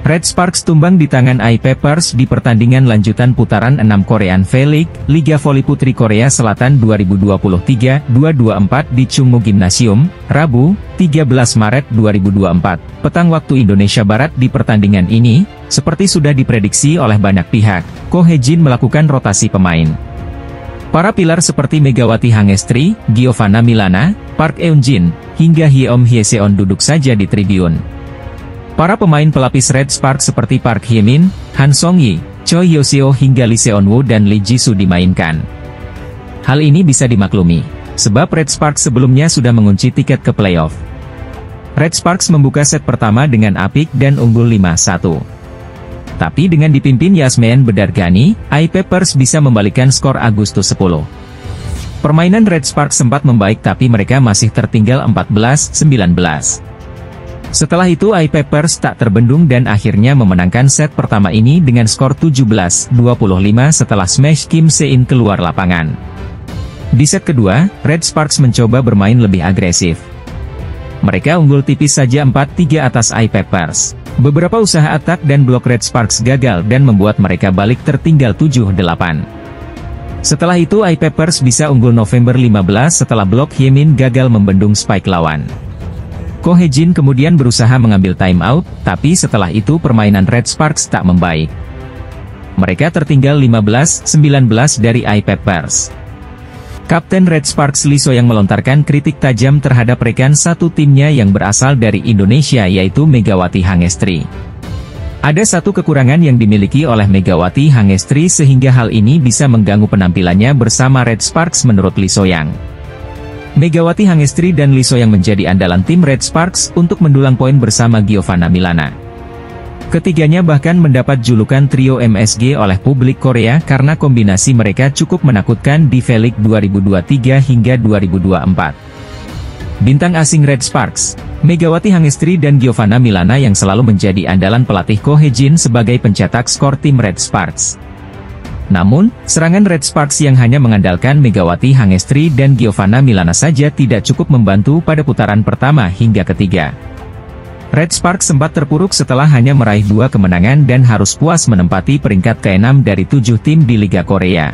Red Sparks tumbang di tangan I-Peppers di pertandingan lanjutan putaran 6 Korean V-League, Liga Voli Putri Korea Selatan 2023-224 di Chungmu Gymnasium, Rabu, 13 Maret 2024, petang waktu Indonesia Barat. Di pertandingan ini, seperti sudah diprediksi oleh banyak pihak, Ko Hye-jin melakukan rotasi pemain. Para pilar seperti Megawati Hangestri, Giovanna Milana, Park Eun-jin, hingga Hyeom Hye-seon duduk saja di tribun. Para pemain pelapis Red Sparks seperti Park Hye-min, Han Song-yi, Choi Yo-seo hingga Lee Seon-woo dan Lee Ji-soo dimainkan. Hal ini bisa dimaklumi, sebab Red Sparks sebelumnya sudah mengunci tiket ke playoff. Red Sparks membuka set pertama dengan apik dan unggul 5-1. Tapi dengan dipimpin Yasmeen Bedargani, I-Peppers bisa membalikkan skor Agustus 10. Permainan Red Sparks sempat membaik tapi mereka masih tertinggal 14-19. Setelah itu I-Peppers tak terbendung dan akhirnya memenangkan set pertama ini dengan skor 17-25 setelah smash Kim Se-in keluar lapangan. Di set kedua, Red Sparks mencoba bermain lebih agresif. Mereka unggul tipis saja 4-3 atas I-Peppers. Beberapa usaha atak dan blok Red Sparks gagal dan membuat mereka balik tertinggal 7-8. Setelah itu I-Peppers bisa unggul November 15 setelah blok Hye-min gagal membendung spike lawan. Ko Hye-jin kemudian berusaha mengambil time out, tapi setelah itu permainan Red Sparks tak membaik. Mereka tertinggal 15-19 dari I-Peppers. Kapten Red Sparks Lee So-yang melontarkan kritik tajam terhadap rekan satu timnya yang berasal dari Indonesia yaitu Megawati Hangestri. Ada satu kekurangan yang dimiliki oleh Megawati Hangestri sehingga hal ini bisa mengganggu penampilannya bersama Red Sparks menurut Lee So-yang. Megawati Hangestri dan Lee So-yang menjadi andalan tim Red Sparks untuk mendulang poin bersama Giovanna Milana. Ketiganya bahkan mendapat julukan trio MSG oleh publik Korea karena kombinasi mereka cukup menakutkan di V-League 2023 hingga 2024. Bintang asing Red Sparks, Megawati Hangestri dan Giovanna Milana yang selalu menjadi andalan pelatih Ko Hye-jin sebagai pencetak skor tim Red Sparks. Namun, serangan Red Sparks yang hanya mengandalkan Megawati Hangestri dan Giovanna Milana saja tidak cukup membantu pada putaran pertama hingga ketiga. Red Sparks sempat terpuruk setelah hanya meraih 2 kemenangan dan harus puas menempati peringkat ke-6 dari 7 tim di Liga Korea.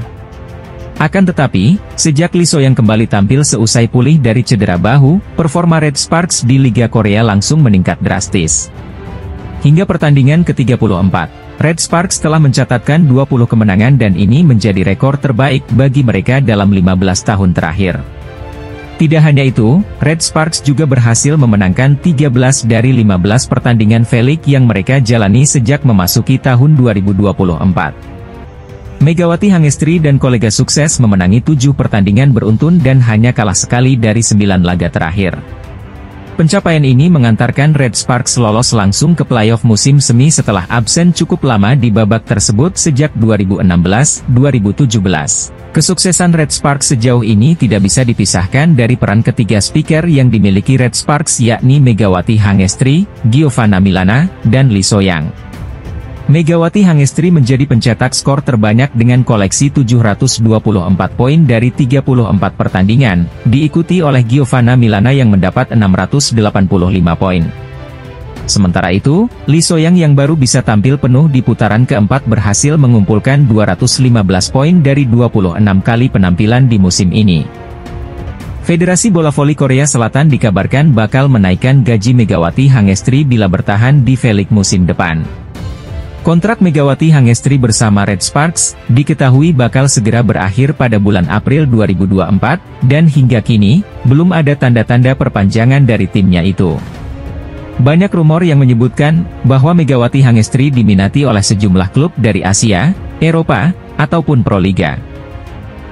Akan tetapi, sejak Lee So-yang kembali tampil seusai pulih dari cedera bahu, performa Red Sparks di Liga Korea langsung meningkat drastis. Hingga pertandingan ke-34. Red Sparks telah mencatatkan 20 kemenangan dan ini menjadi rekor terbaik bagi mereka dalam 15 tahun terakhir. Tidak hanya itu, Red Sparks juga berhasil memenangkan 13 dari 15 pertandingan V-League yang mereka jalani sejak memasuki tahun 2024. Megawati Hangestri dan kolega sukses memenangi 7 pertandingan beruntun dan hanya kalah sekali dari 9 laga terakhir. Pencapaian ini mengantarkan Red Sparks lolos langsung ke playoff musim semi setelah absen cukup lama di babak tersebut sejak 2016-2017. Kesuksesan Red Sparks sejauh ini tidak bisa dipisahkan dari peran ketiga speaker yang dimiliki Red Sparks yakni Megawati Hangestri, Giovanna Milana, dan Lee So-yang. Megawati Hangestri menjadi pencetak skor terbanyak dengan koleksi 724 poin dari 34 pertandingan, diikuti oleh Giovanna Milana yang mendapat 685 poin. Sementara itu, Lee So-yang yang baru bisa tampil penuh di putaran keempat berhasil mengumpulkan 215 poin dari 26 kali penampilan di musim ini. Federasi Bola Voli Korea Selatan dikabarkan bakal menaikkan gaji Megawati Hangestri bila bertahan di V-League musim depan. Kontrak Megawati Hangestri bersama Red Sparks, diketahui bakal segera berakhir pada bulan April 2024, dan hingga kini, belum ada tanda-tanda perpanjangan dari timnya itu. Banyak rumor yang menyebutkan, bahwa Megawati Hangestri diminati oleh sejumlah klub dari Asia, Eropa, ataupun Proliga.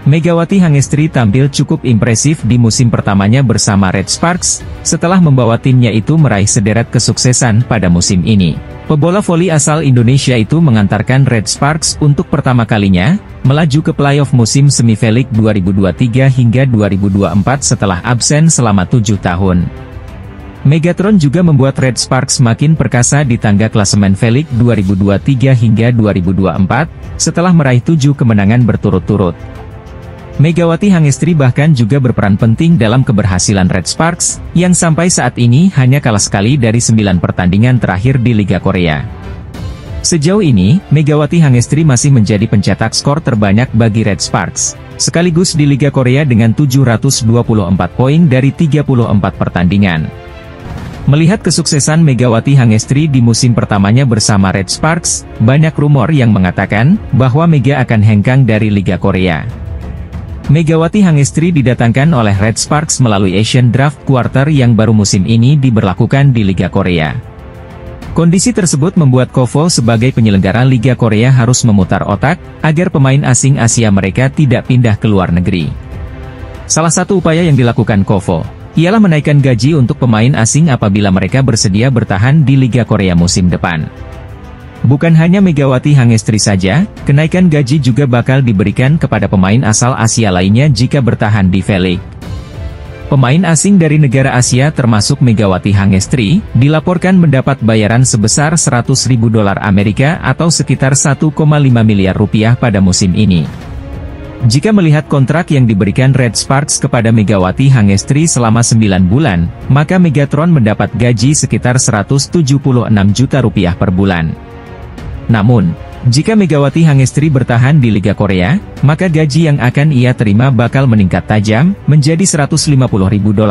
Megawati Hangestri tampil cukup impresif di musim pertamanya bersama Red Sparks, setelah membawa timnya itu meraih sederet kesuksesan pada musim ini. Pebola voli asal Indonesia itu mengantarkan Red Sparks untuk pertama kalinya, melaju ke playoff musim semi V-League 2023 hingga 2024 setelah absen selama 7 tahun. Megatron juga membuat Red Sparks makin perkasa di tangga klasemen V-League 2023 hingga 2024, setelah meraih 7 kemenangan berturut-turut. Megawati Hangestri bahkan juga berperan penting dalam keberhasilan Red Sparks, yang sampai saat ini hanya kalah sekali dari 9 pertandingan terakhir di Liga Korea. Sejauh ini, Megawati Hangestri masih menjadi pencetak skor terbanyak bagi Red Sparks, sekaligus di Liga Korea dengan 724 poin dari 34 pertandingan. Melihat kesuksesan Megawati Hangestri di musim pertamanya bersama Red Sparks, banyak rumor yang mengatakan bahwa Mega akan hengkang dari Liga Korea. Megawati Hangestri didatangkan oleh Red Sparks melalui Asian Draft Quarter yang baru musim ini diberlakukan di Liga Korea. Kondisi tersebut membuat KOFO sebagai penyelenggara Liga Korea harus memutar otak, agar pemain asing Asia mereka tidak pindah ke luar negeri. Salah satu upaya yang dilakukan KOFO, ialah menaikkan gaji untuk pemain asing apabila mereka bersedia bertahan di Liga Korea musim depan. Bukan hanya Megawati Hangestri saja, kenaikan gaji juga bakal diberikan kepada pemain asal Asia lainnya jika bertahan di V-League. Pemain asing dari negara Asia termasuk Megawati Hangestri, dilaporkan mendapat bayaran sebesar $100.000 Amerika atau sekitar 1,5 miliar rupiah pada musim ini. Jika melihat kontrak yang diberikan Red Sparks kepada Megawati Hangestri selama 9 bulan, maka Megatron mendapat gaji sekitar 176 juta rupiah per bulan. Namun, jika Megawati Hangestri bertahan di Liga Korea, maka gaji yang akan ia terima bakal meningkat tajam, menjadi $150.000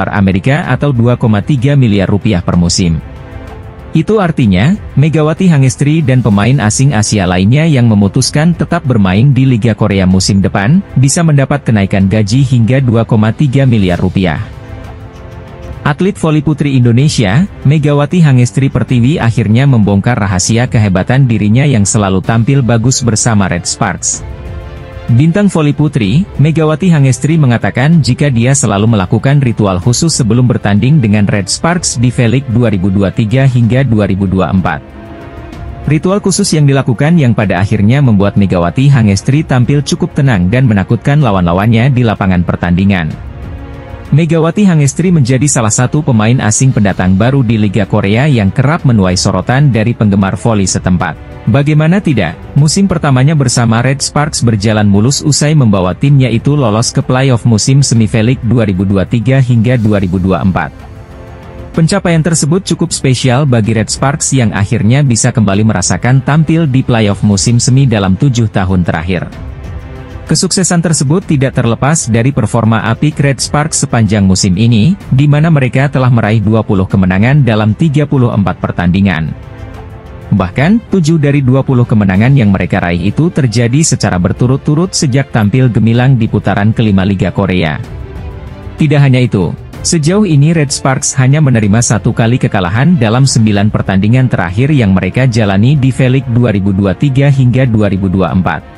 Amerika atau 2,3 miliar rupiah per musim. Itu artinya, Megawati Hangestri dan pemain asing Asia lainnya yang memutuskan tetap bermain di Liga Korea musim depan, bisa mendapat kenaikan gaji hingga 2,3 miliar rupiah. Atlet voli putri Indonesia, Megawati Hangestri Pertiwi akhirnya membongkar rahasia kehebatan dirinya yang selalu tampil bagus bersama Red Sparks. Bintang voli putri, Megawati Hangestri mengatakan jika dia selalu melakukan ritual khusus sebelum bertanding dengan Red Sparks di V-League 2023 hingga 2024. Ritual khusus yang dilakukan yang pada akhirnya membuat Megawati Hangestri tampil cukup tenang dan menakutkan lawan-lawannya di lapangan pertandingan. Megawati Hangestri menjadi salah satu pemain asing pendatang baru di Liga Korea yang kerap menuai sorotan dari penggemar voli setempat. Bagaimana tidak, musim pertamanya bersama Red Sparks berjalan mulus usai membawa timnya itu lolos ke playoff musim semi V-League 2023 hingga 2024. Pencapaian tersebut cukup spesial bagi Red Sparks yang akhirnya bisa kembali merasakan tampil di playoff musim semi dalam 7 tahun terakhir. Kesuksesan tersebut tidak terlepas dari performa apik Red Sparks sepanjang musim ini, di mana mereka telah meraih 20 kemenangan dalam 34 pertandingan. Bahkan, 7 dari 20 kemenangan yang mereka raih itu terjadi secara berturut-turut sejak tampil gemilang di putaran kelima Liga Korea. Tidak hanya itu, sejauh ini Red Sparks hanya menerima 1 kali kekalahan dalam 9 pertandingan terakhir yang mereka jalani di V-League 2023 hingga 2024.